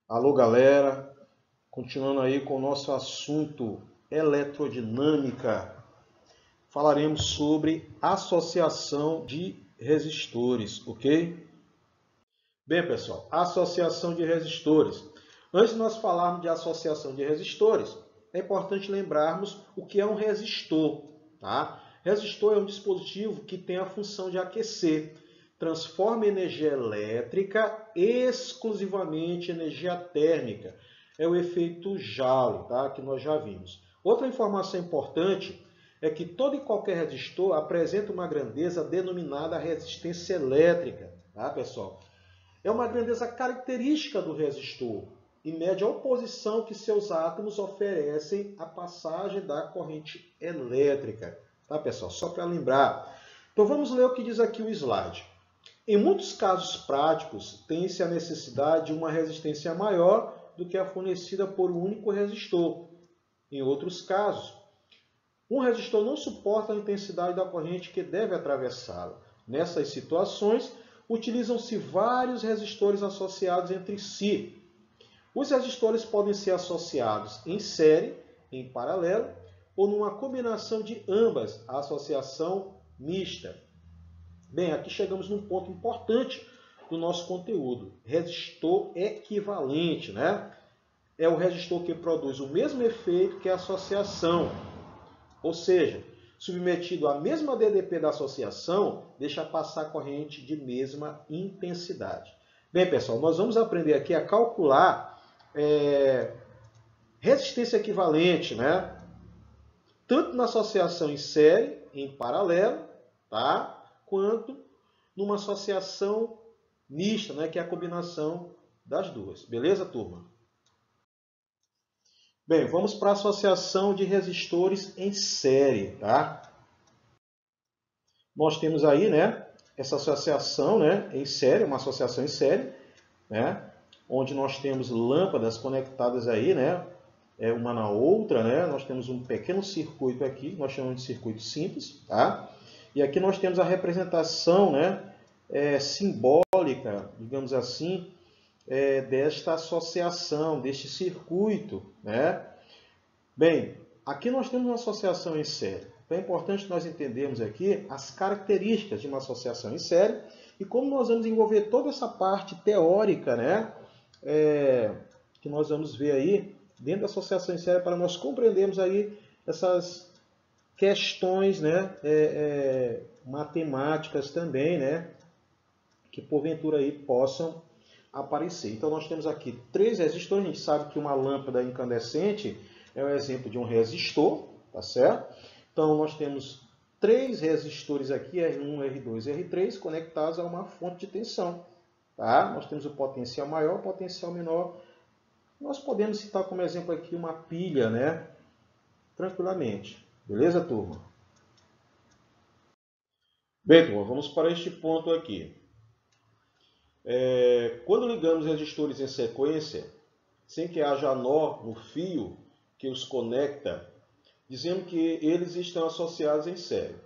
Alô, galera. Continuando aí com o nosso assunto eletrodinâmica, falaremos sobre associação de resistores, ok? Bem, pessoal, associação de resistores. Antes de nós falarmos de associação de resistores, é importante lembrarmos o que é um resistor, tá? Resistor é um dispositivo que tem a função de aquecer, transforma energia elétrica exclusivamente em energia térmica. É o efeito Joule, tá? Que nós já vimos. Outra informação importante é que todo e qualquer resistor apresenta uma grandeza denominada resistência elétrica, tá, pessoal? É uma grandeza característica do resistor e mede a oposição que seus átomos oferecem à passagem da corrente elétrica. Tá, pessoal? Só para lembrar. Então vamos ler o que diz aqui o slide. Em muitos casos práticos, tem-se a necessidade de uma resistência maior do que a fornecida por um único resistor. Em outros casos, um resistor não suporta a intensidade da corrente que deve atravessá-lo. Nessas situações, utilizam-se vários resistores associados entre si. Os resistores podem ser associados em série, em paralelo, ou numa combinação de ambas, a associação mista. Bem, aqui chegamos num ponto importante do nosso conteúdo. Resistor equivalente, né? É o resistor que produz o mesmo efeito que a associação. Ou seja, submetido à mesma DDP da associação, deixa passar a corrente de mesma intensidade. Bem, pessoal, nós vamos aprender aqui a calcular resistência equivalente, né? Tanto na associação em série, em paralelo, tá? Quanto numa associação mista, né? Que é a combinação das duas. Beleza, turma? Bem, vamos para a associação de resistores em série, tá? Nós temos aí, né, essa associação, né, em série, uma associação em série, né, onde nós temos lâmpadas conectadas aí, né, uma na outra, né, nós temos um pequeno circuito aqui, nós chamamos de circuito simples, tá? E aqui nós temos a representação, né, simbólica, digamos assim, desta associação, deste circuito, né? Bem, aqui nós temos uma associação em série. Então é importante nós entendermos aqui as características de uma associação em série e como nós vamos envolver toda essa parte teórica, né? Que nós vamos ver aí dentro da associação em série para nós compreendermos aí essas questões, né? Matemáticas também, né? Que porventura aí possam aparecer. Então nós temos aqui três resistores. A gente sabe que uma lâmpada incandescente é um exemplo de um resistor, tá certo? Então nós temos três resistores aqui, R1, R2 e R3, conectados a uma fonte de tensão. Tá? Nós temos o potencial maior, o potencial menor. Nós podemos citar como exemplo aqui uma pilha, né? Tranquilamente. Beleza, turma? Bem, turma, vamos para este ponto aqui. Quando ligamos resistores em sequência, sem que haja nó no fio que os conecta, dizendo que eles estão associados em série.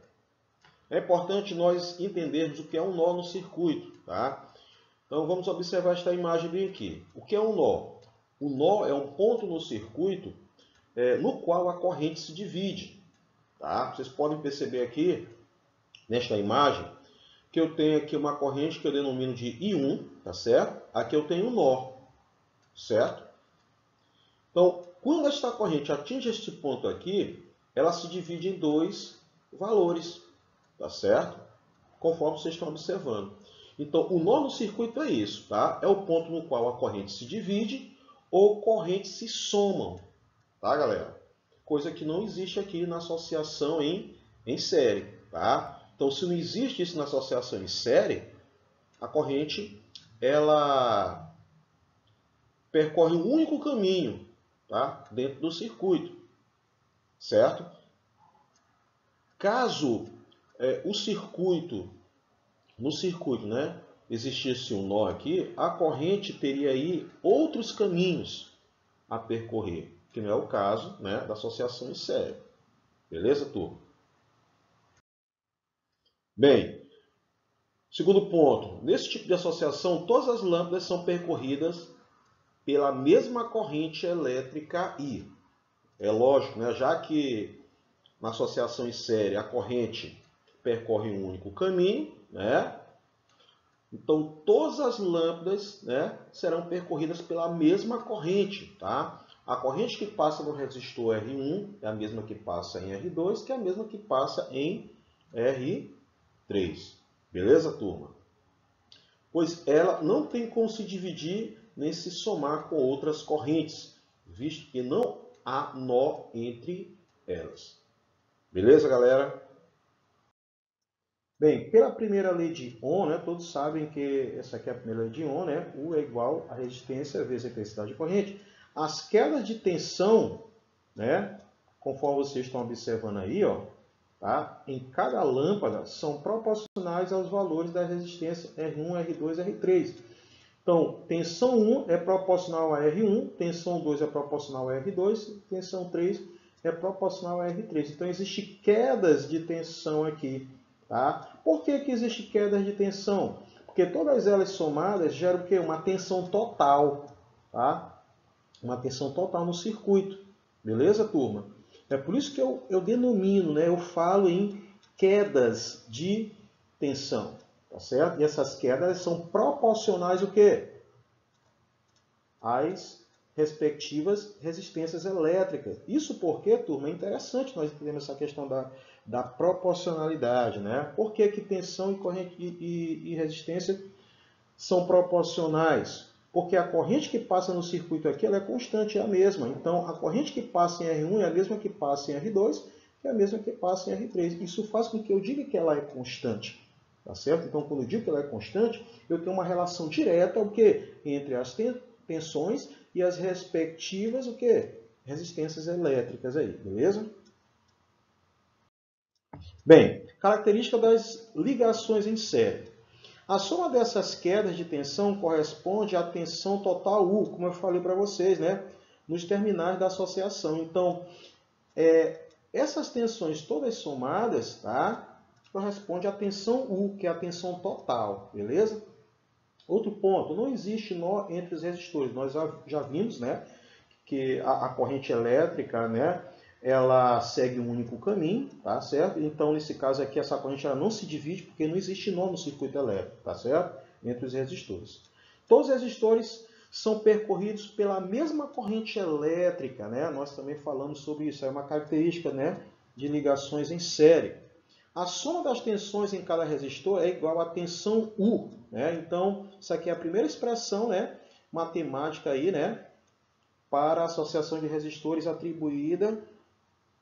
É importante nós entendermos o que é um nó no circuito, tá? Então vamos observar esta imagem bem aqui. O que é um nó? O nó é um ponto no circuito no qual a corrente se divide, tá? Vocês podem perceber aqui, nesta imagem, que eu tenho aqui uma corrente que eu denomino de I1, tá certo? Aqui eu tenho um nó, certo? Então, quando esta corrente atinge este ponto aqui, ela se divide em dois valores, tá certo? Conforme vocês estão observando. Então, o nó no circuito é isso, tá? É o ponto no qual a corrente se divide ou correntes se somam, tá, galera? Coisa que não existe aqui na associação em série, tá? Então, se não existe isso na associação em série, a corrente ela percorre um único caminho, tá? Dentro do circuito, certo? Caso o circuito, no circuito, né, existisse um nó aqui, a corrente teria aí outros caminhos a percorrer, que não é o caso, né, da associação em série. Beleza, turma? Bem, segundo ponto, nesse tipo de associação, todas as lâmpadas são percorridas pela mesma corrente elétrica I. É lógico, né? Já que na associação em série a corrente percorre um único caminho, né? Então todas as lâmpadas, né, serão percorridas pela mesma corrente, tá? A corrente que passa no resistor R1 é a mesma que passa em R2, que é a mesma que passa em R3. Beleza, turma? Pois ela não tem como se dividir nem se somar com outras correntes, visto que não há nó entre elas. Beleza, galera? Bem, pela primeira lei de Ohm, né, todos sabem que essa aqui é a primeira lei de Ohm, né, U é igual a resistência vezes a intensidade de corrente. As quedas de tensão, né, conforme vocês estão observando aí, ó, tá, em cada lâmpada são proporcionais aos valores da resistência R1, R2, R3. Então, tensão 1 é proporcional a R1, tensão 2 é proporcional a R2, tensão 3 é proporcional a R3. Então, existem quedas de tensão aqui. Tá? Por que existe quedas de tensão? Porque todas elas somadas geram o quê? Uma tensão total. Tá? Uma tensão total no circuito. Beleza, turma? É por isso que eu denomino, né? Eu falo em quedas de tensão. Tá certo? E essas quedas são proporcionais o quê? Às respectivas resistências elétricas. Isso porque, turma, é interessante nós entendermos essa questão da proporcionalidade, né? Por que tensão e corrente e resistência são proporcionais? Porque a corrente que passa no circuito aqui ela é constante, é a mesma. Então, a corrente que passa em R1 é a mesma que passa em R2, é a mesma que passa em R3. Isso faz com que eu diga que ela é constante. Tá certo? Então, quando eu digo que ela é constante, eu tenho uma relação direta o quê? Entre as tensões e as respectivas o quê? Resistências elétricas aí, beleza? Bem, característica das ligações em série. A soma dessas quedas de tensão corresponde à tensão total U, como eu falei para vocês, né? Nos terminais da associação. Então, essas tensões todas somadas, tá? Corresponde à tensão U, que é a tensão total, beleza? Outro ponto, não existe nó entre os resistores. Nós já vimos, né, que a corrente elétrica, né, ela segue um único caminho, tá certo? Então, nesse caso aqui, essa corrente ela não se divide porque não existe nó no circuito elétrico, tá certo? Entre os resistores. Todos os resistores são percorridos pela mesma corrente elétrica, né? Nós também falamos sobre isso, é uma característica, né, de ligações em série. A soma das tensões em cada resistor é igual à tensão U, né? Então, isso aqui é a primeira expressão, né, matemática aí, né, para a associação de resistores atribuída,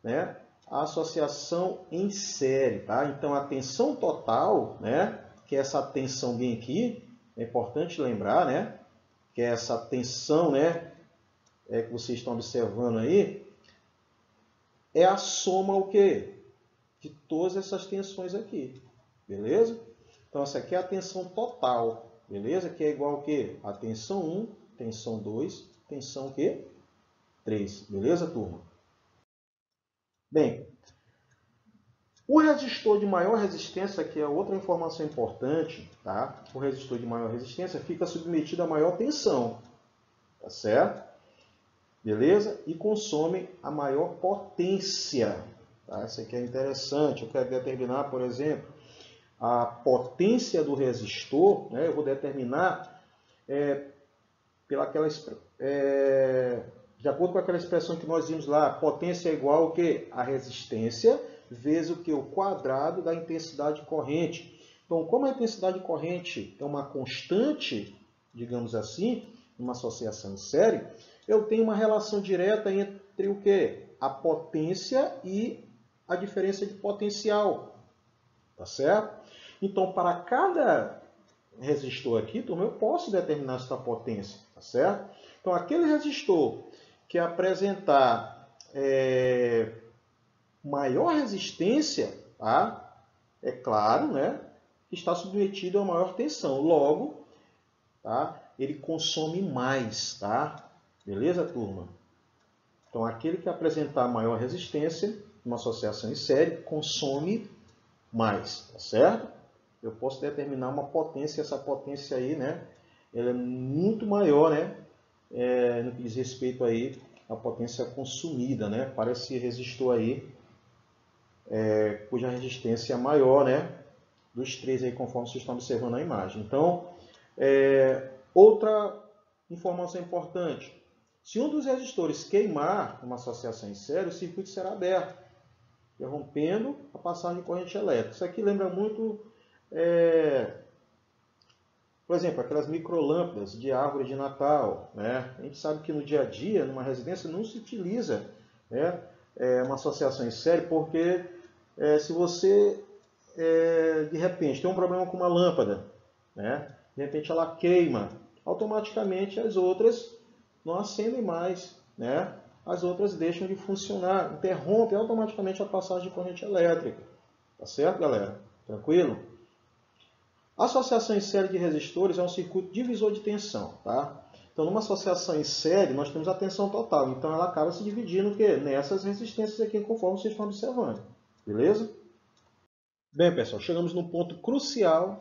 né, à associação em série, tá? Então, a tensão total, né, que é essa tensão bem aqui, é importante lembrar, né, que é essa tensão, né, que vocês estão observando aí, é a soma o quê? De todas essas tensões aqui, beleza? Então, essa aqui é a tensão total, beleza? Que é igual ao quê? A tensão 1, tensão 2, tensão o quê? 3, beleza, turma? Bem, o resistor de maior resistência, que é outra informação importante, tá? O resistor de maior resistência fica submetido a maior tensão, tá certo? Beleza? E consome a maior potência. Tá? Isso aqui é interessante. Eu quero determinar, por exemplo, a potência do resistor, né? Eu vou determinar de acordo com aquela expressão que nós vimos lá, potência é igual ao quê? A resistência vezes o quê? O quadrado da intensidade corrente. Então, como a intensidade corrente é uma constante, digamos assim, uma associação em série, eu tenho uma relação direta entre o quê? A potência e a diferença de potencial. Tá certo? Então, para cada resistor aqui, turma, eu posso determinar essa potência. Tá certo? Então, aquele resistor que apresentar maior resistência, tá? É claro, né, que está submetido a maior tensão. Logo, tá? Ele consome mais, tá? Beleza, turma? Então, aquele que apresentar maior resistência, uma associação em série, consome mais, tá certo? Eu posso determinar uma potência, essa potência aí, né, ela é muito maior, né, no que diz respeito aí à potência consumida, né, para esse resistor aí, cuja resistência é maior, né, dos três aí, conforme vocês estão observando na imagem. Então, outra informação importante: se um dos resistores queimar uma associação em série, o circuito será aberto, interrompendo a passagem de corrente elétrica. Isso aqui lembra muito, por exemplo, aquelas microlâmpadas de árvore de Natal, né? A gente sabe que no dia a dia, numa residência, não se utiliza, né, uma associação em série, porque se você, de repente, tem um problema com uma lâmpada, né? De repente ela queima, automaticamente as outras não acendem mais, né? As outras deixam de funcionar, interrompe automaticamente a passagem de corrente elétrica. Tá certo, galera? Tranquilo? A associação em série de resistores é um circuito divisor de tensão, tá? Então, numa associação em série, nós temos a tensão total. Então, ela acaba se dividindo o quê? Nessas resistências aqui, conforme vocês estão observando. Beleza? Bem, pessoal, chegamos no ponto crucial,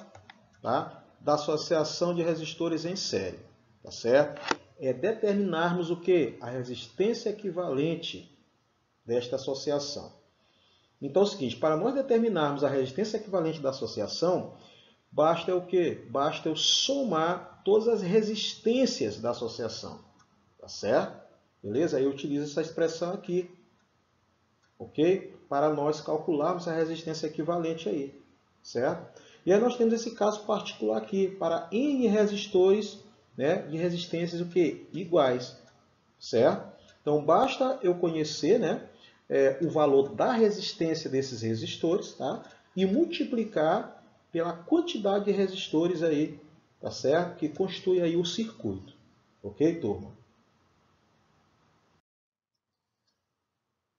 tá, da associação de resistores em série. Tá certo? É determinarmos o quê? A resistência equivalente desta associação. Então é o seguinte: para nós determinarmos a resistência equivalente da associação, basta o quê? Basta eu somar todas as resistências da associação. Tá certo? Beleza? Aí eu utilizo essa expressão aqui. Ok? Para nós calcularmos a resistência equivalente aí. Certo? E aí nós temos esse caso particular aqui, para N resistores, né, de resistências o quê? Iguais. Certo? Então basta eu conhecer, né, o valor da resistência desses resistores, tá? E multiplicar pela quantidade de resistores aí, tá certo? Que constitui aí o circuito. Ok, turma?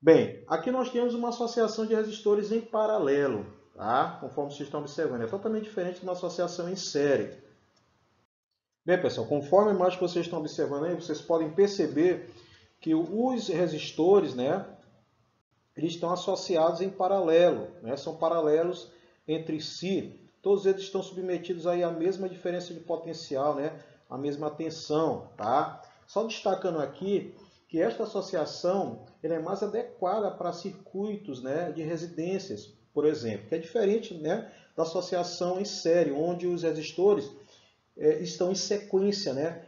Bem, aqui nós temos uma associação de resistores em paralelo, tá? Conforme vocês estão observando. É totalmente diferente de uma associação em série. Bem, pessoal, conforme a imagem que vocês estão observando aí, vocês podem perceber que os resistores, né, eles estão associados em paralelo, né? São paralelos entre si. Todos eles estão submetidos aí à mesma diferença de potencial, né? A mesma tensão, tá? Só destacando aqui que esta associação ela é mais adequada para circuitos, né, de residências, por exemplo, que é diferente, né, da associação em série, onde os resistores estão em sequência, né?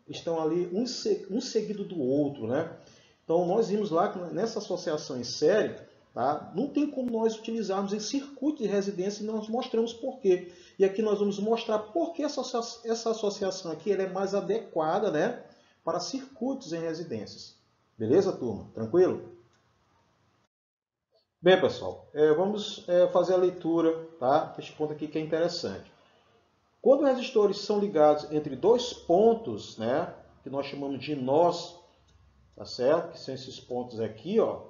Estão ali um seguido do outro, né? Então, nós vimos lá que nessa associação em série, tá, não tem como nós utilizarmos em circuito de residência e nós mostramos por quê. E aqui nós vamos mostrar por que essa associação aqui ela é mais adequada, né, para circuitos em residências. Beleza, turma? Tranquilo? Bem, pessoal, vamos fazer a leitura, tá, deste ponto aqui que é interessante. Quando resistores são ligados entre dois pontos, né, que nós chamamos de nós, tá certo? Que são esses pontos aqui, ó,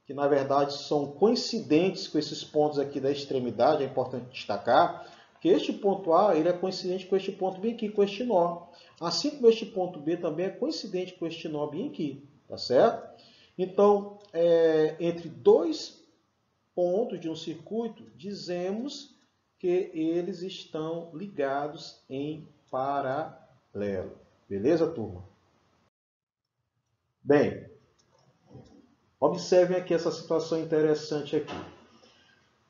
que na verdade são coincidentes com esses pontos aqui da extremidade, é importante destacar, que este ponto A ele é coincidente com este ponto B aqui, com este nó. Assim como este ponto B também é coincidente com este nó bem aqui, tá certo? Então, entre dois pontos de um circuito, dizemos que eles estão ligados em paralelo. Beleza, turma? Bem, observem aqui essa situação interessante aqui.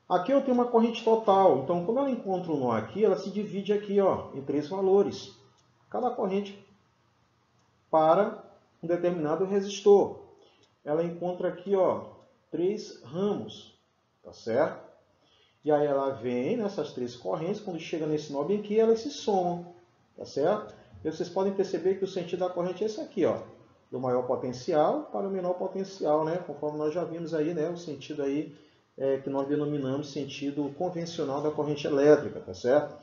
Aqui eu tenho uma corrente total, então quando ela encontra um nó aqui, ela se divide aqui, ó, em três valores. Cada corrente para um determinado resistor. Ela encontra aqui, ó, três ramos, tá certo? E aí ela vem nessas três correntes, quando chega nesse nó bem aqui, elas se somam, tá certo? E vocês podem perceber que o sentido da corrente é esse aqui, ó, do maior potencial para o menor potencial, né? Conforme nós já vimos aí, né? O sentido aí que nós denominamos sentido convencional da corrente elétrica, tá certo?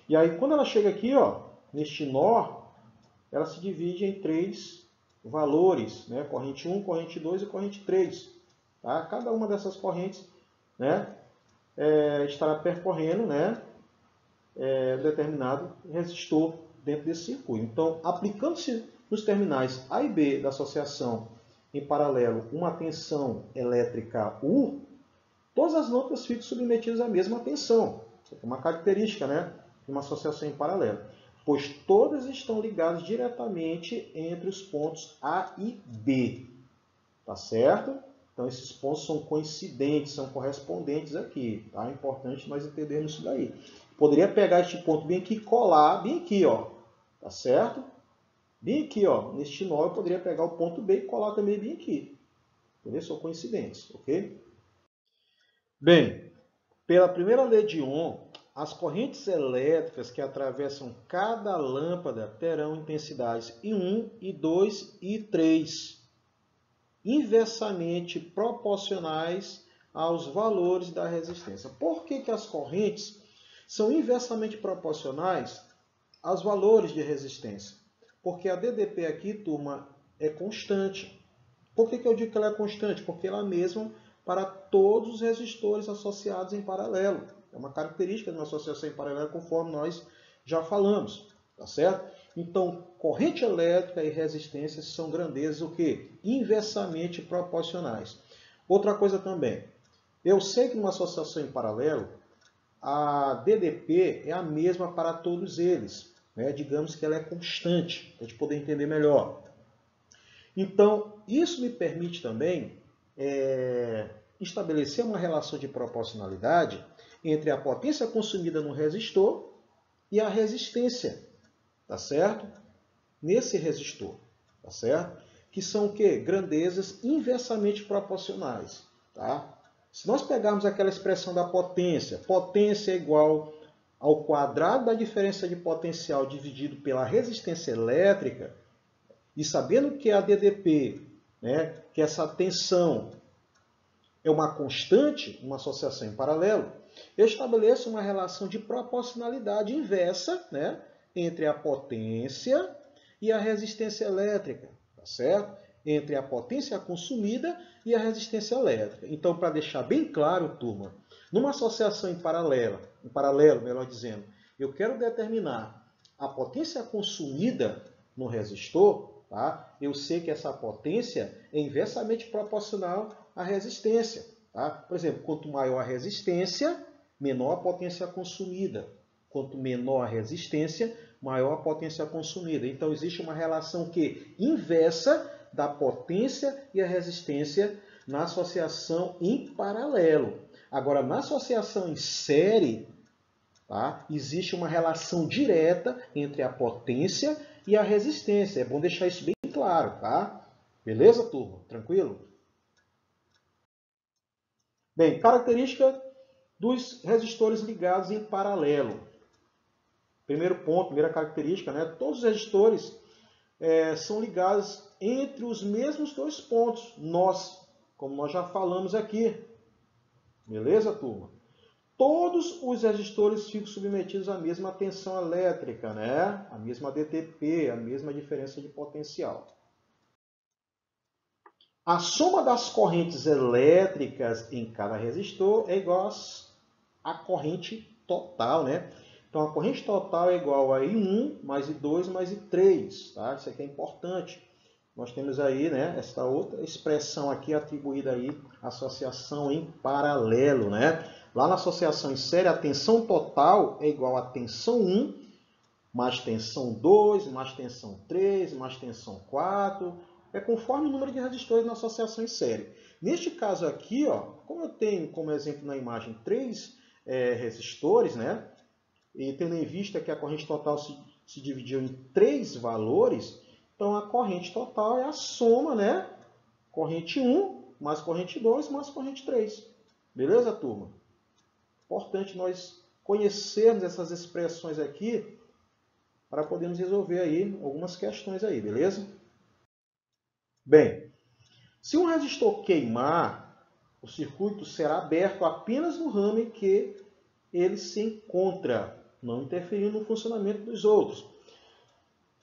E aí quando ela chega aqui, ó, neste nó, ela se divide em três valores, né? Corrente 1, corrente 2 e corrente 3. Tá? Cada uma dessas correntes, né, estará percorrendo, né, um determinado resistor dentro desse circuito. Então, aplicando-se nos terminais A e B da associação em paralelo uma tensão elétrica U, todas as lâmpadas ficam submetidas à mesma tensão. Isso é uma característica, né, de uma associação em paralelo. pois todas estão ligadas diretamente entre os pontos A e B. Tá certo? Então, esses pontos são coincidentes, são correspondentes aqui. Tá? É importante nós entendermos isso daí. Poderia pegar este ponto bem aqui e colar bem aqui, ó. Tá certo? Bem aqui, ó. Neste nó, eu poderia pegar o ponto B e colar também bem aqui. Entendeu? São coincidentes, ok? Bem, pela primeira lei de Ohm, as correntes elétricas que atravessam cada lâmpada terão intensidades I1, I2 e I3, inversamente proporcionais aos valores da resistência. Por que as correntes são inversamente proporcionais aos valores de resistência? Porque a DDP aqui, turma, é constante. Por que eu digo que ela é constante? Porque ela é a mesma para todos os resistores associados em paralelo. É uma característica de uma associação em paralelo, conforme nós já falamos. Tá certo? Então, corrente elétrica e resistência são grandezas o quê? Inversamente proporcionais. Outra coisa também. Eu sei que numa associação em paralelo, a DDP é a mesma para todos eles. Né? Digamos que ela é constante, para a gente poder entender melhor. Então, isso me permite também estabelecer uma relação de proporcionalidade entre a potência consumida no resistor e a resistência, tá certo? Nesse resistor, tá certo? Que são o quê? Grandezas inversamente proporcionais, tá? Se nós pegarmos aquela expressão da potência, potência é igual ao quadrado da diferença de potencial dividido pela resistência elétrica, e sabendo que a DDP, né, que essa tensão é uma constante, uma associação em paralelo, eu estabeleço uma relação de proporcionalidade inversa, né, entre a potência e a resistência elétrica, tá certo? Entre a potência consumida e a resistência elétrica. Então, para deixar bem claro, turma, numa associação em paralelo, melhor dizendo, eu quero determinar a potência consumida no resistor, tá? Eu sei que essa potência é inversamente proporcional à resistência. Tá? Por exemplo, quanto maior a resistência, menor a potência consumida. Quanto menor a resistência, maior a potência consumida. Então, existe uma relação que inversa da potência e a resistência na associação em paralelo. Agora, na associação em série, tá? Existe uma relação direta entre a potência e a resistência. É bom deixar isso bem claro, tá? Beleza, turma? Tranquilo? Bem, característica dos resistores ligados em paralelo. Primeiro ponto, primeira característica, né? Todos os resistores são ligados entre os mesmos dois pontos, como nós já falamos aqui. Beleza, turma? Todos os resistores ficam submetidos à mesma tensão elétrica, né? A mesma DTP, a mesma diferença de potencial. A soma das correntes elétricas em cada resistor é igual à corrente total, né? Então, a corrente total é igual a I1 mais I2 mais I3, tá? Isso aqui é importante. Nós temos aí, né, esta outra expressão aqui atribuída aí à associação em paralelo, né? Lá na associação em série, a tensão total é igual a tensão 1 mais tensão 2, mais tensão 3, mais tensão 4. É conforme o número de resistores na associação em série. Neste caso aqui, ó, como eu tenho como exemplo na imagem 3 resistores, né? E tendo em vista que a corrente total se dividiu em 3 valores, então a corrente total é a soma, né? Corrente 1 mais corrente 2 mais corrente 3. Beleza, turma? Importante nós conhecermos essas expressões aqui para podermos resolver aí algumas questões aí, beleza? Bem, se um resistor queimar, o circuito será aberto apenas no ramo em que ele se encontra, não interferindo no funcionamento dos outros.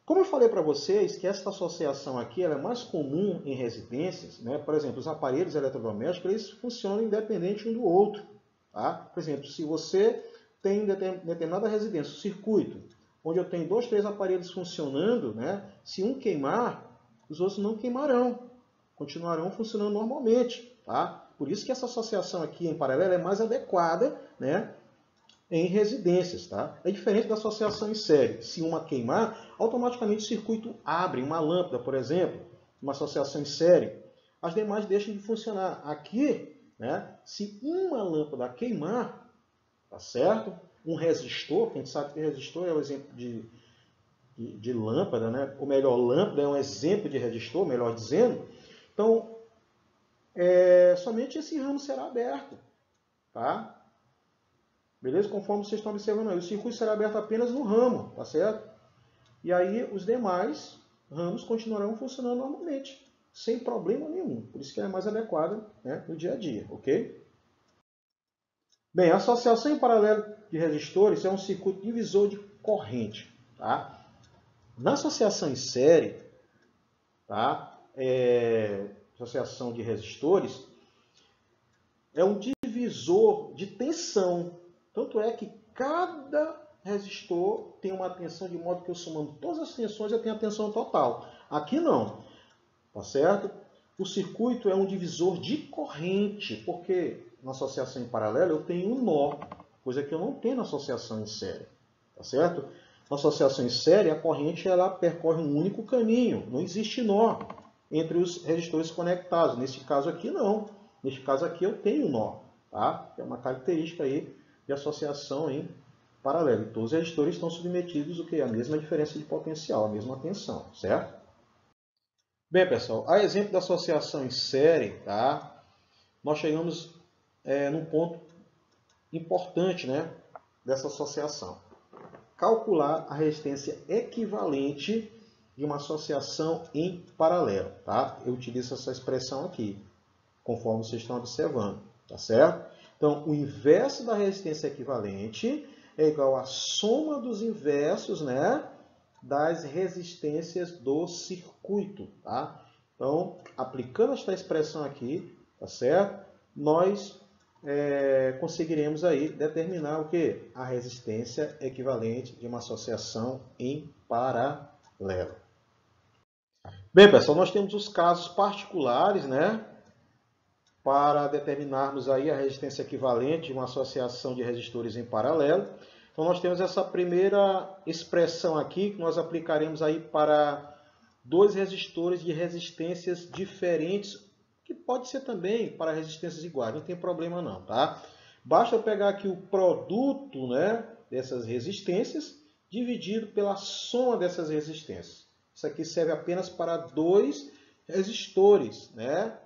Como eu falei para vocês que essa associação aqui ela é mais comum em residências, né? Por exemplo, os aparelhos eletrodomésticos eles funcionam independente um do outro. Tá? Por exemplo, se você tem em determinada residência um circuito, onde eu tenho 2, 3 aparelhos funcionando, né? Se um queimar, os outros não queimarão, continuarão funcionando normalmente. Tá? Por isso que essa associação aqui em paralelo é mais adequada, né? em residências, tá? É diferente da associação em série. Se uma queimar, automaticamente o circuito abre, uma lâmpada, por exemplo, uma associação em série, as demais deixam de funcionar. Aqui, né, se uma lâmpada queimar, tá certo? Um resistor, a gente sabe que resistor é o exemplo de lâmpada, né? Ou melhor, lâmpada é um exemplo de resistor, melhor dizendo. Então, somente esse ramo será aberto, tá? Beleza? Conforme vocês estão observando aí, o circuito será aberto apenas no ramo, tá certo? E aí os demais ramos continuarão funcionando normalmente, sem problema nenhum. Por isso que é mais adequada, né, no dia a dia, ok? Bem, a associação em paralelo de resistores é um circuito divisor de corrente, tá? Na associação em série, tá? Associação de resistores, é um divisor de tensão. Tanto é que cada resistor tem uma tensão de modo que eu somando todas as tensões eu tenho a tensão total. Aqui não, tá certo? O circuito é um divisor de corrente, porque na associação em paralelo eu tenho um nó, coisa que eu não tenho na associação em série, tá certo? Na associação em série a corrente ela percorre um único caminho, não existe nó entre os resistores conectados. Nesse caso aqui não, neste caso aqui eu tenho nó, tá? É uma característica aí de associação em paralelo. Todos os resistores estão submetidos à mesma diferença de potencial, a mesma tensão, certo? Bem, pessoal, a exemplo da associação em série, tá? Nós chegamos num ponto importante, né, dessa associação. Calcular a resistência equivalente de uma associação em paralelo, tá? Eu utilizo essa expressão aqui, conforme vocês estão observando, tá certo? Então, o inverso da resistência equivalente é igual à soma dos inversos, né, das resistências do circuito, tá? Então, aplicando esta expressão aqui, tá certo? Nós conseguiremos aí determinar o que? A resistência equivalente de uma associação em paralelo. Bem, pessoal, nós temos os casos particulares, né? Para determinarmos aí a resistência equivalente de uma associação de resistores em paralelo. Então, nós temos essa primeira expressão aqui, que nós aplicaremos aí para dois resistores de resistências diferentes, que pode ser também para resistências iguais, não tem problema não, tá? Basta eu pegar aqui o produto, né, dessas resistências, dividido pela soma dessas resistências. Isso aqui serve apenas para dois resistores, né,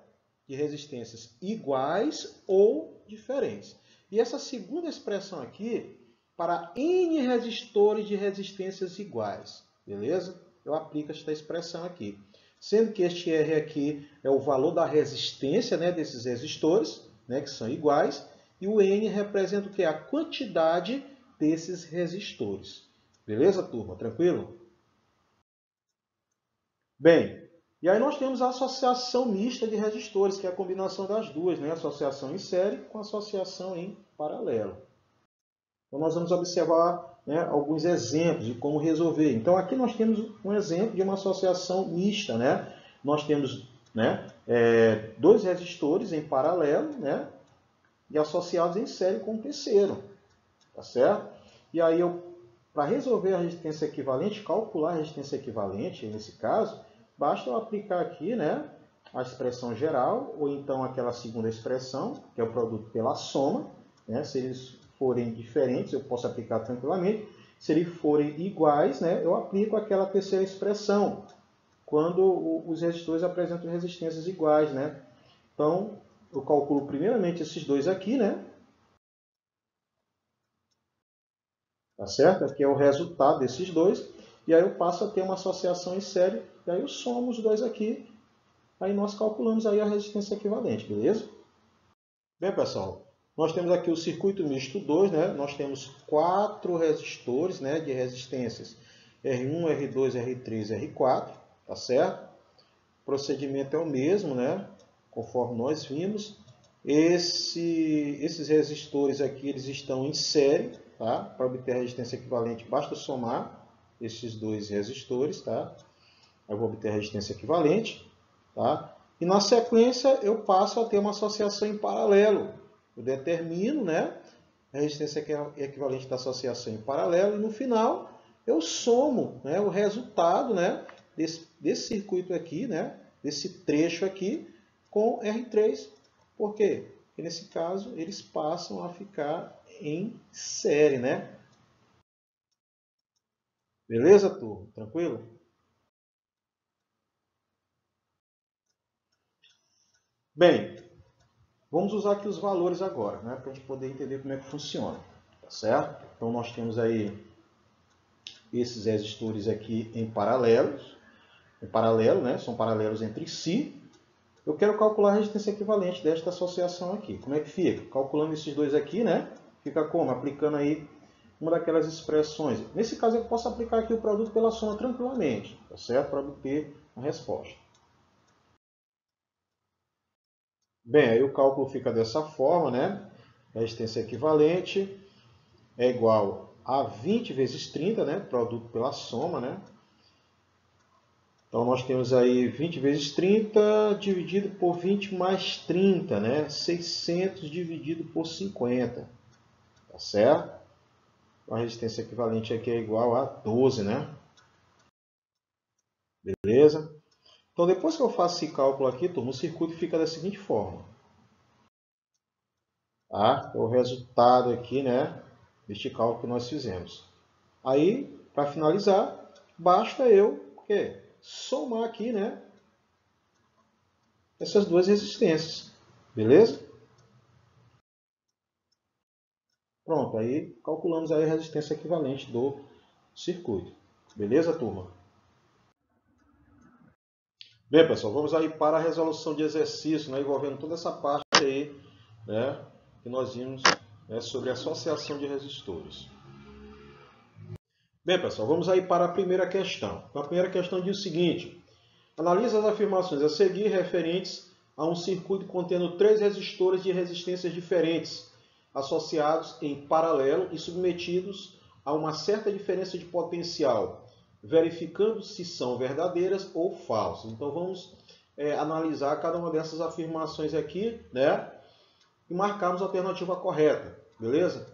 de resistências iguais ou diferentes. E essa segunda expressão aqui, para N resistores de resistências iguais, beleza? Eu aplico esta expressão aqui. Sendo que este R aqui é o valor da resistência, né, desses resistores, né, que são iguais, e o N representa o que? A quantidade desses resistores. Beleza, turma? Tranquilo? Bem, e aí nós temos a associação mista de resistores, que é a combinação das duas, né? Associação em série com associação em paralelo. Então nós vamos observar, né, alguns exemplos de como resolver. Então aqui nós temos um exemplo de uma associação mista, né? Nós temos, né, dois resistores em paralelo, né, e associados em série com o terceiro, tá certo? E aí para resolver a resistência equivalente, calcular a resistência equivalente, nesse caso, basta eu aplicar aqui, né, a expressão geral, ou então aquela segunda expressão, que é o produto pela soma, né? Se eles forem diferentes, eu posso aplicar tranquilamente. Se eles forem iguais, né, eu aplico aquela terceira expressão, quando os resistores apresentam resistências iguais, né? Então, eu calculo primeiramente esses dois aqui, né? Tá certo? Aqui é o resultado desses dois. E aí eu passo a ter uma associação em série, e aí eu somo os dois aqui, aí nós calculamos aí a resistência equivalente, beleza? Bem, pessoal, nós temos aqui o circuito misto 2, né? Nós temos 4 resistores, né, de resistências R1, R2, R3, R4, tá certo? O procedimento é o mesmo, né? Conforme nós vimos. Esses resistores aqui, eles estão em série, tá? Para obter a resistência equivalente, basta somar esses dois resistores, tá? Eu vou obter a resistência equivalente, tá? E na sequência eu passo a ter uma associação em paralelo. Eu determino, né, a resistência equivalente da associação em paralelo, e no final eu somo, né, o resultado, né, desse circuito aqui, né, desse trecho aqui, com R3. Por quê? Porque nesse caso eles passam a ficar em série, né? Beleza, turma? Tranquilo? Bem, vamos usar aqui os valores agora, né, para a gente poder entender como é que funciona, tá certo? Então nós temos aí esses resistores aqui em paralelo, né? São paralelos entre si. Eu quero calcular a resistência equivalente desta associação aqui. Como é que fica? Calculando esses dois aqui, né? Fica como? Aplicando aí uma daquelas expressões. Nesse caso, eu posso aplicar aqui o produto pela soma tranquilamente, tá certo? Para obter a resposta. Bem, aí o cálculo fica dessa forma, né? A resistência equivalente é igual a 20 vezes 30, né? Produto pela soma, né? Então, nós temos aí 20 vezes 30 dividido por 20 mais 30, né? 600 dividido por 50, tá certo? A resistência equivalente aqui é igual a 12, né? Beleza? Então, depois que eu faço esse cálculo aqui, turma, o circuito fica da seguinte forma. Tá? É o resultado aqui, né, deste cálculo que nós fizemos. Aí, para finalizar, basta eu somar aqui, né, essas duas resistências. Beleza? Pronto, aí calculamos aí a resistência equivalente do circuito. Beleza, turma? Bem, pessoal, vamos aí para a resolução de exercício, né, envolvendo toda essa parte aí, né, que nós vimos, né, sobre associação de resistores. Bem, pessoal, vamos aí para a primeira questão. A primeira questão diz o seguinte: analisa as afirmações a seguir referentes a um circuito contendo 3 resistores de resistências diferentes, associados em paralelo e submetidos a uma certa diferença de potencial, verificando se são verdadeiras ou falsas. Então vamos analisar cada uma dessas afirmações aqui, né, e marcarmos a alternativa correta, beleza?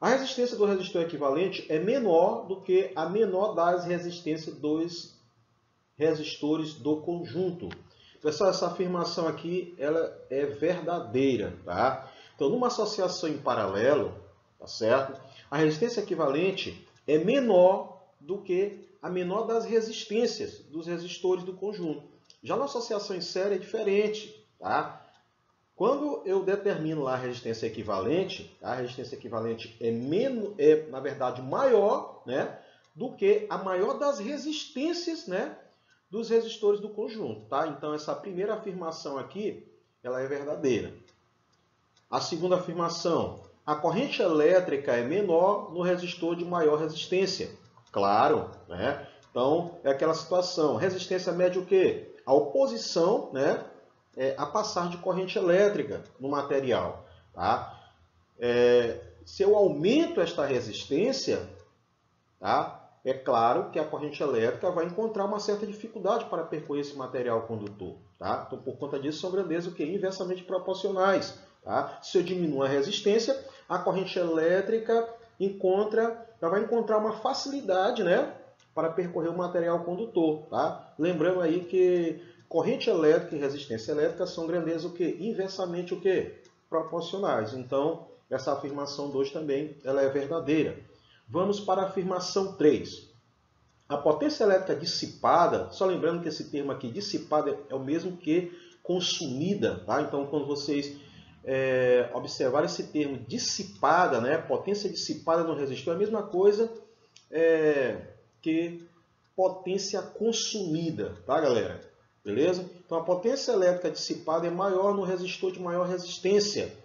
A resistência do resistor equivalente é menor do que a menor das resistências dos resistores do conjunto. Pessoal, essa afirmação aqui ela é verdadeira, tá? Então, numa associação em paralelo, tá certo? A resistência equivalente é menor do que a menor das resistências dos resistores do conjunto. Já na associação em série é diferente, tá? Quando eu determino lá a resistência equivalente, a resistência equivalente é na verdade maior, né, do que a maior das resistências, né, dos resistores do conjunto, tá? Então essa primeira afirmação aqui, ela é verdadeira. A segunda afirmação: a corrente elétrica é menor no resistor de maior resistência. Claro, né? Então é aquela situação. Resistência mede o quê? A oposição, né, a passar de corrente elétrica no material, tá? Se eu aumento esta resistência, tá, é claro que a corrente elétrica vai encontrar uma certa dificuldade para percorrer esse material condutor, tá? Então, por conta disso, são grandezas inversamente proporcionais, tá? Se eu diminuo a resistência, a corrente elétrica vai encontrar uma facilidade, né, para percorrer o material condutor, tá? Lembrando aí que corrente elétrica e resistência elétrica são grandezas inversamente proporcionais. Então, essa afirmação 2 também ela é verdadeira. Vamos para a afirmação 3. A potência elétrica dissipada, só lembrando que esse termo aqui, dissipada, é o mesmo que consumida, tá? Então, quando vocês observarem esse termo dissipada, né, potência dissipada no resistor, é a mesma coisa que potência consumida, tá, galera? Beleza? Então, a potência elétrica dissipada é maior no resistor de maior resistência,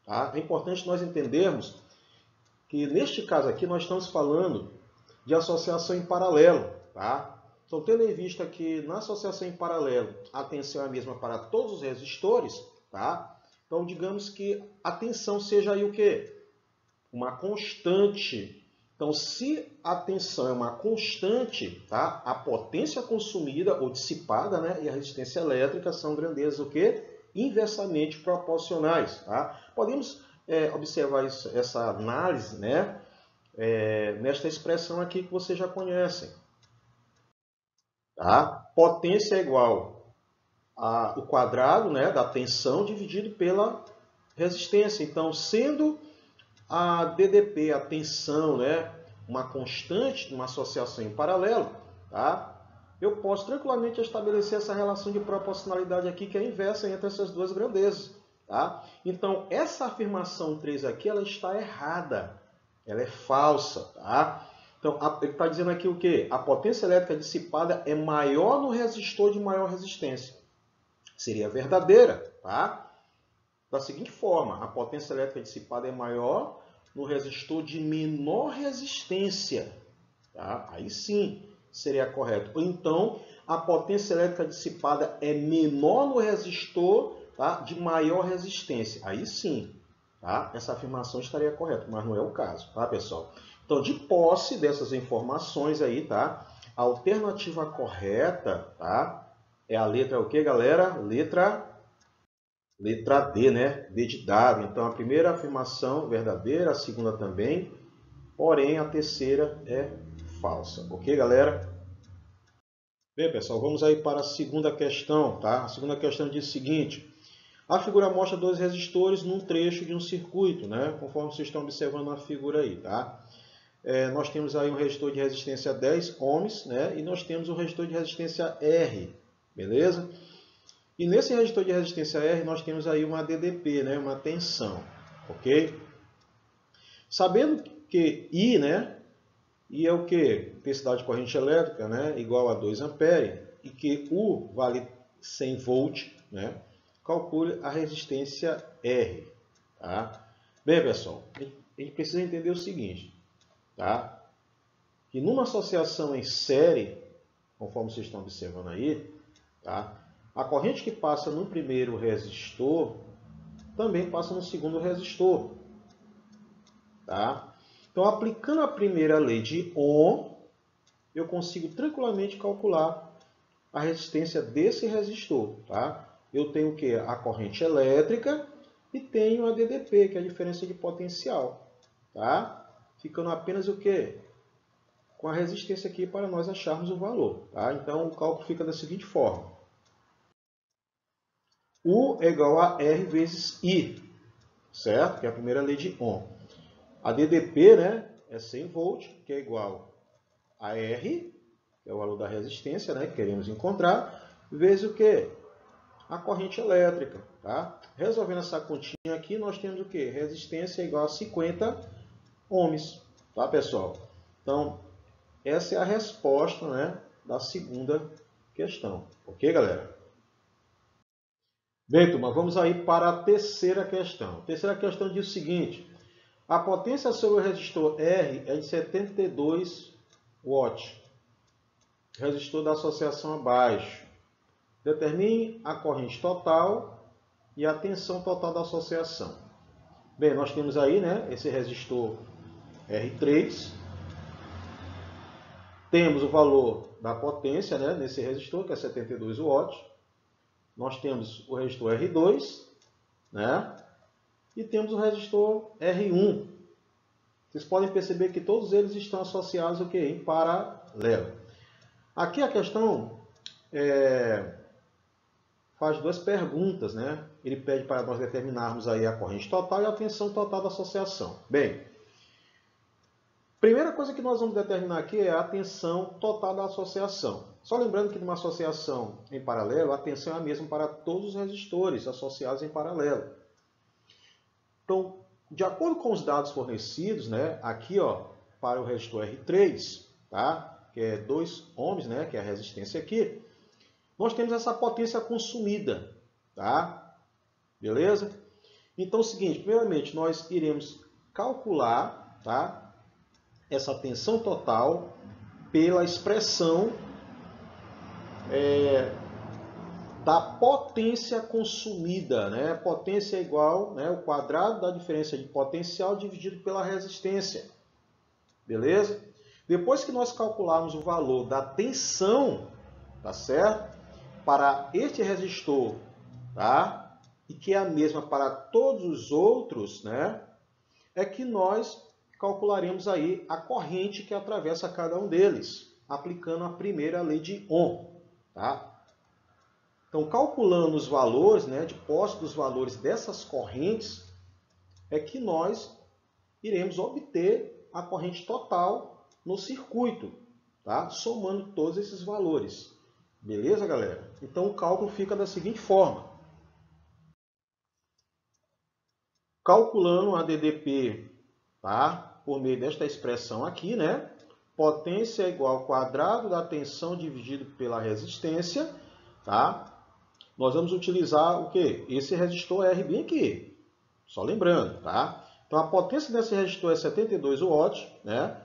tá? É importante nós entendermos que neste caso aqui nós estamos falando de associação em paralelo, tá? Então, tendo em vista que na associação em paralelo a tensão é a mesma para todos os resistores, tá? Então, digamos que a tensão seja aí o quê? Uma constante. Então, se a tensão é uma constante, tá? A potência consumida ou dissipada, né, e a resistência elétrica são grandezas o quê? Inversamente proporcionais, tá? Podemos observar essa análise, né, nesta expressão aqui que vocês já conhecem. Tá? Potência é igual ao quadrado, né, da tensão dividido pela resistência. Então, sendo a DDP, a tensão, né, uma constante de uma associação em paralelo, tá? Eu posso tranquilamente estabelecer essa relação de proporcionalidade aqui, que é inversa entre essas duas grandezas. Tá? Então, essa afirmação 3 aqui, ela está errada. Ela é falsa. Tá? Então, ele está dizendo aqui o quê? A potência elétrica dissipada é maior no resistor de maior resistência. Seria verdadeira. Tá? Da seguinte forma, a potência elétrica dissipada é maior no resistor de menor resistência. Tá? Aí sim seria correto. Ou então, a potência elétrica dissipada é menor no resistor, tá, de maior resistência. Aí sim, tá, essa afirmação estaria correta, mas não é o caso, tá, pessoal? Então, de posse dessas informações aí, tá, a alternativa correta, tá, é a letra o quê, galera? Letra D, né? D de dado. Então, a primeira afirmação verdadeira, a segunda também, porém a terceira é falsa. Ok, galera? Bem, pessoal, vamos aí para a segunda questão, tá? A segunda questão diz o seguinte: a figura mostra dois resistores num trecho de um circuito, né? Conforme vocês estão observando na figura aí, tá? Nós temos aí um resistor de resistência 10 ohms, né? E nós temos um resistor de resistência R, beleza? E nesse resistor de resistência R, nós temos aí uma DDP, né? Uma tensão, ok? Sabendo que I, né? I é o que? Intensidade de corrente elétrica, né? Igual a 2 ampere, e que U vale 100 volt, né? Calcule a resistência R. Tá? Bem, pessoal, a gente precisa entender o seguinte, tá? Que numa associação em série, conforme vocês estão observando aí, tá? A corrente que passa no primeiro resistor também passa no segundo resistor. Tá? Então, aplicando a primeira lei de Ohm, eu consigo tranquilamente calcular a resistência desse resistor. Tá? Eu tenho o quê? A corrente elétrica e tenho a DDP, que é a diferença de potencial. Tá? Ficando apenas o quê? Com a resistência aqui para nós acharmos o valor. Tá? Então, o cálculo fica da seguinte forma. U é igual a R vezes I, certo? Que é a primeira lei de Ohm. A DDP, né, é 100 volt, que é igual a R, que é o valor da resistência, né, que queremos encontrar, vezes o quê? A corrente elétrica. Tá? Resolvendo essa continha aqui, nós temos o quê? Resistência igual a 50 ohms. Tá, pessoal? Então, essa é a resposta, né, da segunda questão. Ok, galera? Bem, turma, vamos aí para a terceira questão. A terceira questão diz o seguinte: a potência sobre o resistor R é de 72 watts. Resistor da associação abaixo. Determine a corrente total e a tensão total da associação. Bem, nós temos aí, né, esse resistor R3. Temos o valor da potência, né, nesse resistor, que é 72 watts. Nós temos o resistor R2, né, e temos o resistor R1. Vocês podem perceber que todos eles estão associados o quê? Em paralelo. Aqui a questão faz duas perguntas, né? Ele pede para nós determinarmos aí a corrente total e a tensão total da associação. Bem, primeira coisa que nós vamos determinar aqui é a tensão total da associação. Só lembrando que numa associação em paralelo, a tensão é a mesma para todos os resistores associados em paralelo. Então, de acordo com os dados fornecidos, né, aqui ó, para o resistor R3, tá, que é 2 ohms, né, que é a resistência aqui, nós temos essa potência consumida. Tá? Beleza? Então é o seguinte, primeiramente nós iremos calcular, tá, essa tensão total pela expressão da potência consumida, né? Potência é igual, né, o quadrado da diferença de potencial dividido pela resistência. Beleza? Depois que nós calcularmos o valor da tensão, tá certo? Para este resistor, tá? e que é a mesma para todos os outros, né, é que nós calcularemos aí a corrente que atravessa cada um deles, aplicando a primeira lei de Ohm. Tá? Então, calculando os valores, né, de posse dos valores dessas correntes, é que nós iremos obter a corrente total no circuito, tá? Somando todos esses valores. Beleza, galera? Então, o cálculo fica da seguinte forma. Calculando a DDP, tá? Por meio desta expressão aqui, né? Potência é igual ao quadrado da tensão dividido pela resistência, tá? Nós vamos utilizar o quê? Esse resistor R bem aqui. Só lembrando, tá? Então, a potência desse resistor é 72 watts, né?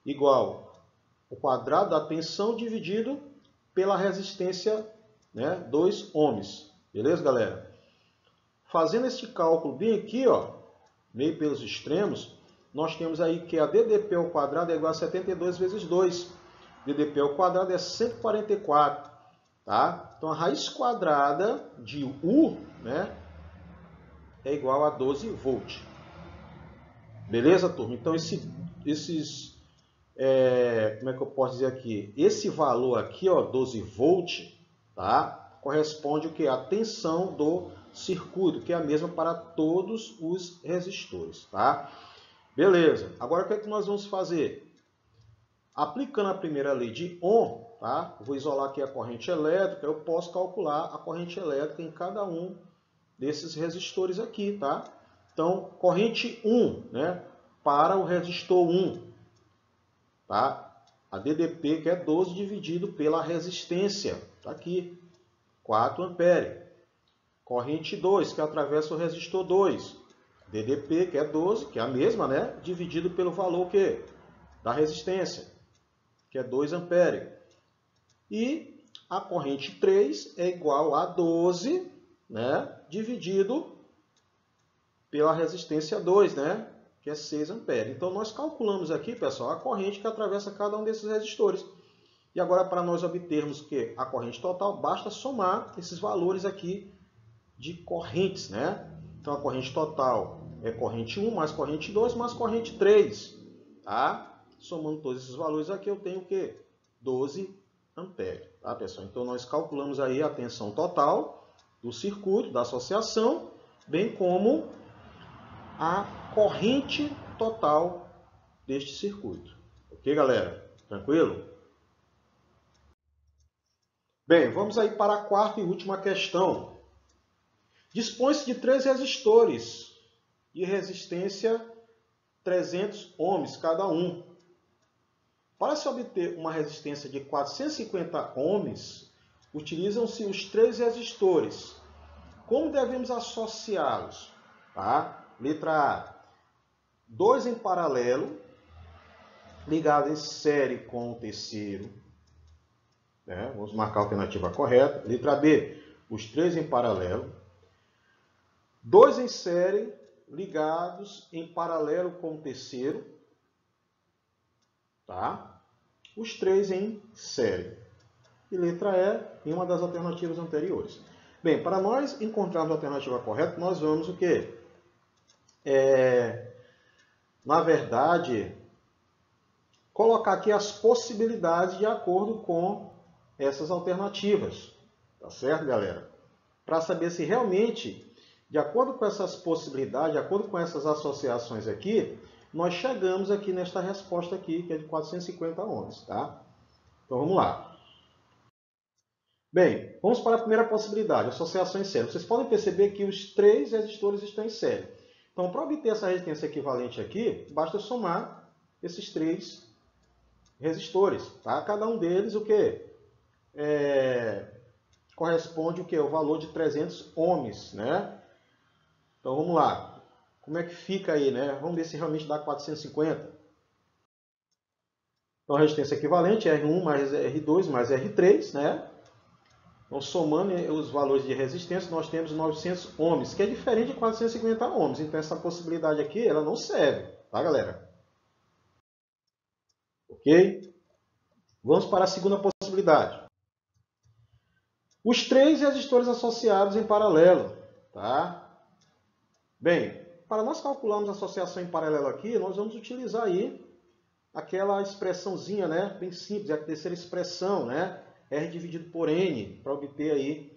Igual ao quadrado da tensão dividido pela resistência, né? 2 ohms. Beleza, galera? Fazendo este cálculo bem aqui, ó, meio pelos extremos, nós temos aí que a DDP ao quadrado é igual a 72 vezes 2. DDP ao quadrado é 144. Tá? Então, a raiz quadrada de U, né, é igual a 12 volts. Beleza, turma? Então, como é que eu posso dizer aqui? Esse valor aqui, ó, 12 volts, tá? Corresponde o que? A tensão do circuito, que é a mesma para todos os resistores, tá? Beleza. Agora, o que é que nós vamos fazer? Aplicando a primeira lei de Ohm, tá? Eu vou isolar aqui a corrente elétrica, eu posso calcular a corrente elétrica em cada um desses resistores aqui, tá? Então, corrente 1, né? Para o resistor 1, tá? A DDP, que é 12 dividido pela resistência, tá aqui, 4 ampere. Corrente 2, que atravessa o resistor 2. DDP, que é 12, que é a mesma, né? Dividido pelo valor que? Da resistência, que é 2 ampere. E a corrente 3 é igual a 12, né? Dividido pela resistência 2, né? Que é 6 ampere. Então, nós calculamos aqui, pessoal, a corrente que atravessa cada um desses resistores. E agora, para nós obtermos que a corrente total, basta somar esses valores aqui de correntes, né? Então, a corrente total é corrente 1 mais corrente 2 mais corrente 3, tá? Somando todos esses valores aqui, eu tenho o quê? 12 ampere, tá, pessoal? Então, nós calculamos aí a tensão total do circuito, da associação, bem como a corrente total deste circuito. Ok, galera? Tranquilo? Bem, vamos aí para a quarta e última questão. Dispõe-se de 3 resistores de resistência 300 ohms cada um. Para se obter uma resistência de 450 ohms, utilizam-se os 3 resistores. Como devemos associá-los? Tá? Letra A. 2 em paralelo, ligados em série com o terceiro. Né? Vamos marcar a alternativa correta. Letra B. Os 3 em paralelo. 2 em série, ligados em paralelo com o terceiro. Tá? Os 3 em série. E letra E em uma das alternativas anteriores. Bem, para nós encontrarmos a alternativa correta, nós vamos o quê? Na verdade, colocar aqui as possibilidades de acordo com essas alternativas. Tá certo, galera? Para saber se realmente, de acordo com essas possibilidades, de acordo com essas associações aqui, nós chegamos aqui nesta resposta aqui, que é de 450 ohms, tá? Então, vamos lá. Bem, vamos para a primeira possibilidade, associação em série. Vocês podem perceber que os 3 resistores estão em série. Então, para obter essa resistência equivalente aqui, basta somar esses 3 resistores. Tá? Cada um deles, o quê? Corresponde o quê? O valor de 300 ohms, né? Então, vamos lá. Como é que fica aí, né? Vamos ver se realmente dá 450. Então, a resistência equivalente é R1 mais R2 mais R3, né? Então, somando os valores de resistência, nós temos 900 ohms, que é diferente de 450 ohms. Então, essa possibilidade aqui, ela não serve, tá, galera? Ok? Vamos para a segunda possibilidade. Os 3 resistores associados em paralelo. tá? Bem, para nós calcularmos a associação em paralelo aqui, nós vamos utilizar aí aquela expressãozinha, né, bem simples, é a terceira expressão, né, R dividido por N, para obter aí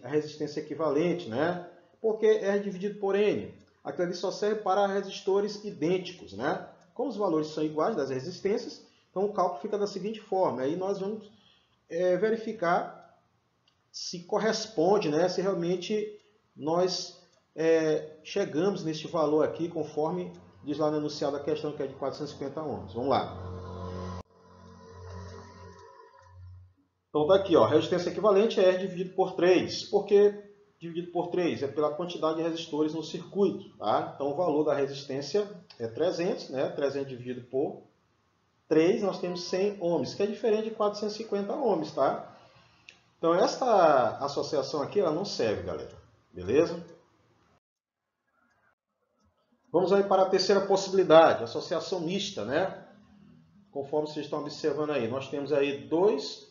a resistência equivalente, né? Por que R dividido por N? Aquilo ali só serve para resistores idênticos, né? Como os valores são iguais das resistências, então o cálculo fica da seguinte forma, aí nós vamos verificar se corresponde, né, se realmente nós chegamos neste valor aqui, conforme diz lá no enunciado da questão, que é de 450 ohms. Vamos lá. Então está aqui, ó, resistência equivalente é R dividido por 3. Por que dividido por 3? É pela quantidade de resistores no circuito. Tá? Então o valor da resistência é 300, né? 300 dividido por 3, nós temos 100 ohms, que é diferente de 450 ohms. Tá? Então esta associação aqui ela não serve, galera. Beleza? Vamos aí para a terceira possibilidade, associação mista, né? Conforme vocês estão observando aí, nós temos aí dois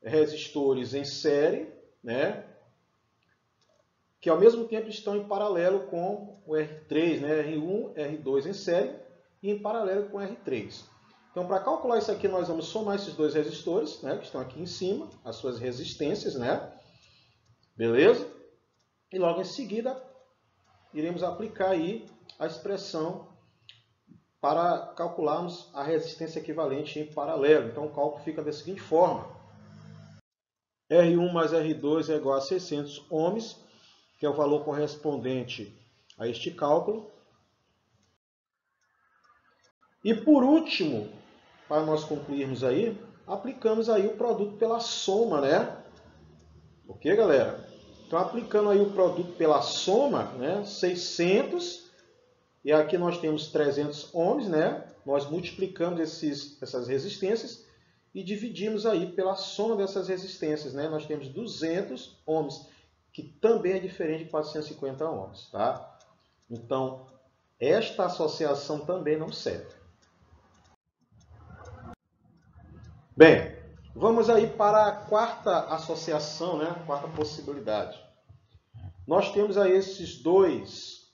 resistores em série, né? Que ao mesmo tempo estão em paralelo com o R3, né? R1, R2 em série e em paralelo com o R3. Então, para calcular isso aqui, nós vamos somar esses dois resistores, né? Que estão aqui em cima, as suas resistências, né? Beleza? E logo em seguida, iremos aplicar aí a expressão para calcularmos a resistência equivalente em paralelo. Então, o cálculo fica da seguinte forma. R1 mais R2 é igual a 600 ohms, que é o valor correspondente a este cálculo. E por último, para nós concluirmos aí, aplicamos aí o produto pela soma, né? Ok, galera? Então, aplicando aí o produto pela soma, né? 600, e aqui nós temos 300 ohms, né? Nós multiplicamos essas resistências e dividimos aí pela soma dessas resistências, né? Nós temos 200 ohms, que também é diferente de 450 ohms, tá? Então, esta associação também não serve. Bem, vamos aí para a quarta associação, né? Quarta possibilidade. Nós temos aí esses dois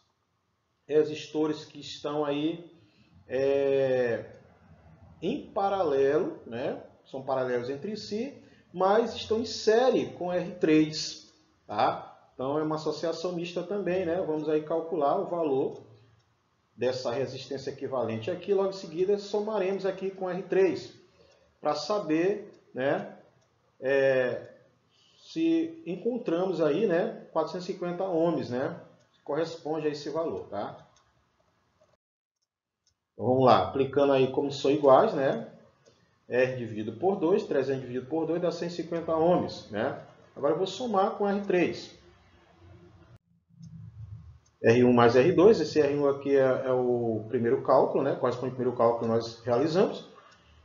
resistores que estão aí em paralelo, né? São paralelos entre si, mas estão em série com R3, tá? Então é uma associação mista também, né? Vamos aí calcular o valor dessa resistência equivalente aqui, logo em seguida somaremos aqui com R3, para saber, né, se encontramos aí, né, 450 ohms, né? Corresponde a esse valor, tá? Então, vamos lá, aplicando aí como são iguais, né? R dividido por 2, 300 dividido por 2 dá 150 ohms, né? Agora eu vou somar com R3. R1 mais R2, esse R1 aqui é o primeiro cálculo, né? Corresponde ao primeiro cálculo que nós realizamos.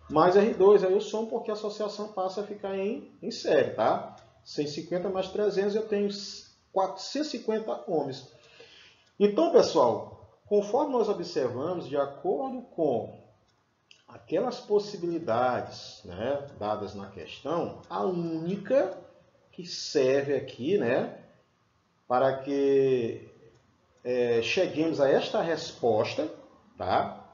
Mais R2, aí eu somo porque a associação passa a ficar em série, tá? 150 mais 300 eu tenho 450 ohms. Então, pessoal, conforme nós observamos, de acordo com aquelas possibilidades, né, dadas na questão, a única que serve aqui, né, para que cheguemos a esta resposta, tá?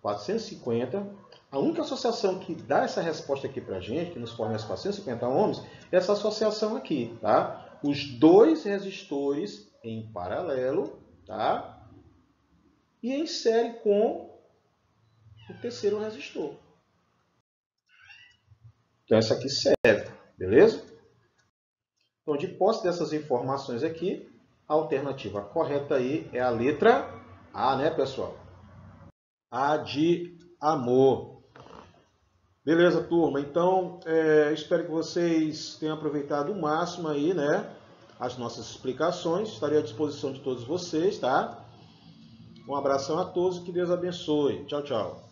450. A única associação que dá essa resposta aqui para a gente, que nos fornece 450 ohms, é essa associação aqui, tá? Os dois resistores em paralelo, tá? E em série com o terceiro resistor. Então, essa aqui serve, beleza? Então, de posse dessas informações aqui, a alternativa correta aí é a letra A, né, pessoal? A de amor. Beleza, turma? Então, espero que vocês tenham aproveitado o máximo aí, né, as nossas explicações. Estarei à disposição de todos vocês, tá? Um abração a todos e que Deus abençoe. Tchau, tchau.